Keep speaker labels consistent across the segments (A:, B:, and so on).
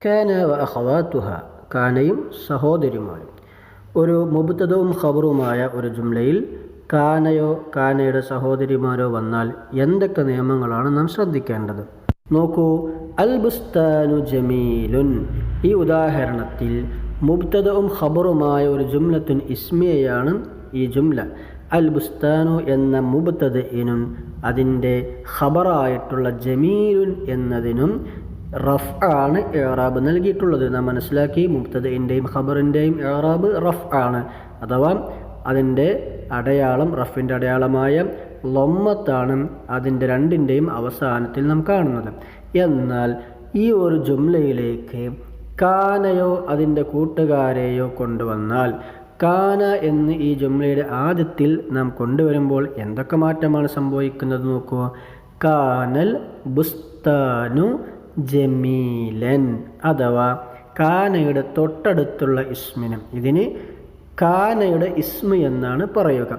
A: കാന വ അഖവാതുഹ, കാനയും സഹോദരിമാരും. ഒരു മുബ്തദവും ഖബറുമായ ഒരു ജുംലയിൽ കാനയോ കാനയുടെ സഹോദരിമാരോ വന്നാൽ എന്തൊക്കെ നിയമങ്ങളാണ് നാം ശ്രദ്ധിക്കേണ്ടത്? നോക്കൂ, അൽ ബുസ്താനു ജമീലുൻ. ഈ ഉദാഹരണത്തിൽ മുബ്തദവും ഖബറുമായ ഒരു ജുംലത്തുൻ ഇസ്മിയയാണ് ഈ ജുംല. അൽ ബുസ്താനു എന്ന മുബ്തദഇനും അതിൻ്റെ ഖബറായിട്ടുള്ള ജമീലുൻ എന്നതിനും റഫ് ആണ് ഇഅ്റാബ് നൽകിയിട്ടുള്ളത്. നാം മനസ്സിലാക്കി, മുബ്തദഇൻ്റെയും ഖബറിൻ്റെയും ഇഅ്റാബ് റഫ് ആണ്, അഥവാ അതിൻ്റെ അടയാളം, റഫിൻ്റെ അടയാളമായ ലൊമ്മത്താണ് അതിൻ്റെ രണ്ടിൻ്റെയും അവസാനത്തിൽ നാം കാണുന്നത്. എന്നാൽ ഈ ഒരു ജുംലയിലേക്ക് കാനയോ അതിൻ്റെ കൂട്ടുകാരെയോ കൊണ്ടുവന്നാൽ, കാന എന്ന് ഈ ജുംലയുടെ ആദ്യത്തിൽ നാം കൊണ്ടുവരുമ്പോൾ എന്തൊക്കെ മാറ്റമാണ് സംഭവിക്കുന്നത് നോക്കൂ. കാനൽ ബുസ്താനു ജമീലൻ, അഥവാ കാനയുടെ തൊട്ടടുത്തുള്ള ഇസ്മിന്, ഇതിന് കാനയുടെ ഇസ്മ എന്നാണ് പറയുക.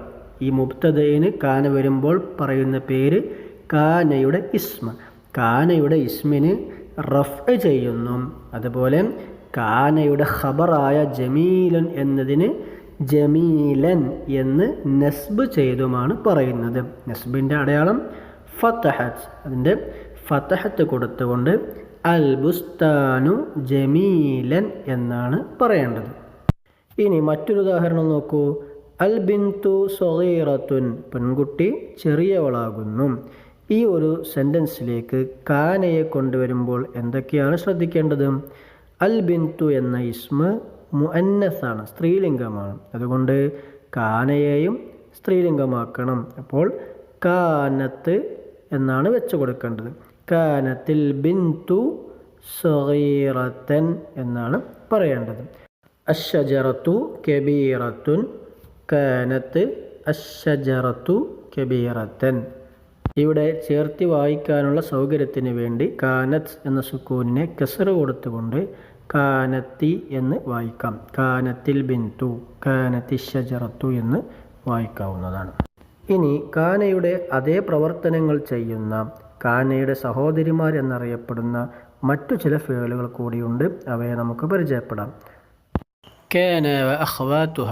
A: ഈ മുബ്തദഇന് കാന വരുമ്പോൾ പറയുന്ന പേര് കാനയുടെ ഇസ്മ. കാനയുടെ ഇസ്മിന് റഫ് ചെയ്യുന്നു. അതുപോലെ കാനയുടെ ഖബറായ ജമീലൻ എന്നതിന് ജമീലൻ എന്ന് നസ്ബ് ചെയ്തുമാണ് പറയുന്നത്. നസ്ബിൻ്റെ അടയാളം ഫതഹത്ത്, അതിൻ്റെ ഫതഹത്ത് കൊടുത്തുകൊണ്ട് അൽ ബുസ്താനു ജമീലൻ എന്നാണ് പറയേണ്ടത്. ഇനി മറ്റൊരു ഉദാഹരണം നോക്കൂ. അൽ ബിന്തു സഗീറത്തുൻ, പെൺകുട്ടി ചെറിയവളാകുന്നു. ഈ ഒരു സെൻറ്റൻസിലേക്ക് കാനയെ കൊണ്ടുവരുമ്പോൾ എന്തൊക്കെയാണ് ശ്രദ്ധിക്കേണ്ടത്? അൽ ബിന്തു എന്ന ഇസ്മ മുഅന്നസാണ്, സ്ത്രീലിംഗമാണ്. അതുകൊണ്ട് കാനയെയും സ്ത്രീലിംഗമാക്കണം. അപ്പോൾ കാനത്ത് എന്നാണ് വെച്ച് കൊടുക്കേണ്ടത്. കാനത്തിൽ ബിന്തു സഗീറത്തൻ എന്നാണ് പറയേണ്ടത്. അശ്ശജറത്തു കബീറത്തുൻ, കാനത്ത് അശ്ശജറത്തു കബീറത്തൻ. ഇവിടെ ചേർത്തി വായിക്കാനുള്ള സൗകര്യത്തിന് വേണ്ടി കാനത്ത് എന്ന സുക്കൂനിനെ കസ്റ് കൊടുത്തുകൊണ്ട് കാനത്തി എന്ന് വായിക്കാം. കാനത്തിൽ ബിന്തു, കാനത്തി ഷജറത്തു എന്ന് വായിക്കാവുന്നതാണ്. ഇനി കാനയുടെ അതേ പ്രവർത്തനങ്ങൾ ചെയ്യുന്ന കാനയുടെ സഹോദരിമാർ എന്നറിയപ്പെടുന്ന മറ്റു ചില ഫിഅലുകൾ കൂടിയുണ്ട്. അവയെ നമുക്ക് പരിചയപ്പെടാം. കാന വ അഖ്വാതുഹ,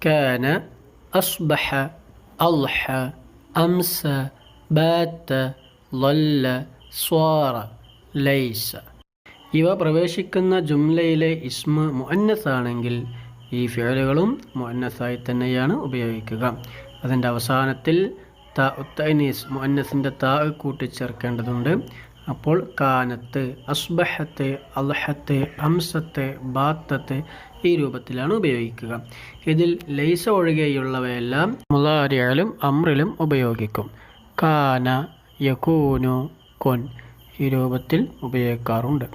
A: കാന, അസ്ബഹ, അൽഹ, അംസ, ബാത്ത, ളല്ല, സ്വാറ, ലൈസ. ഇവ പ്രവേശിക്കുന്ന ജുംലയിലെ ഇസ്മ മുഅന്നസ് ആണെങ്കിൽ ഈ ഫിഅലുകളും മുഅന്നസായി തന്നെയാണ് ഉപയോഗിക്കുക. അതിൻ്റെ അവസാനത്തിൽ താ ഉത്തഅനീസ്, മുഅന്നസിൻ്റെ താ കൂട്ടിച്ചേർക്കേണ്ടതുണ്ട്. അപ്പോൾ കാനത്ത്, അസ്ബഹത്ത്, അൽഹത്ത്, അംസത്ത്, ബാത്തത്ത് ഈ രൂപത്തിലാണ് ഉപയോഗിക്കുക. ഇതിൽ ലൈസ ഒഴികെയുള്ളവയെല്ലാം മുളാരിയിലും അംറിലും ഉപയോഗിക്കും. കാന, യകൂനു, കുൻ ഈ രൂപത്തിൽ ഉപയോഗിക്കാറുണ്ട്.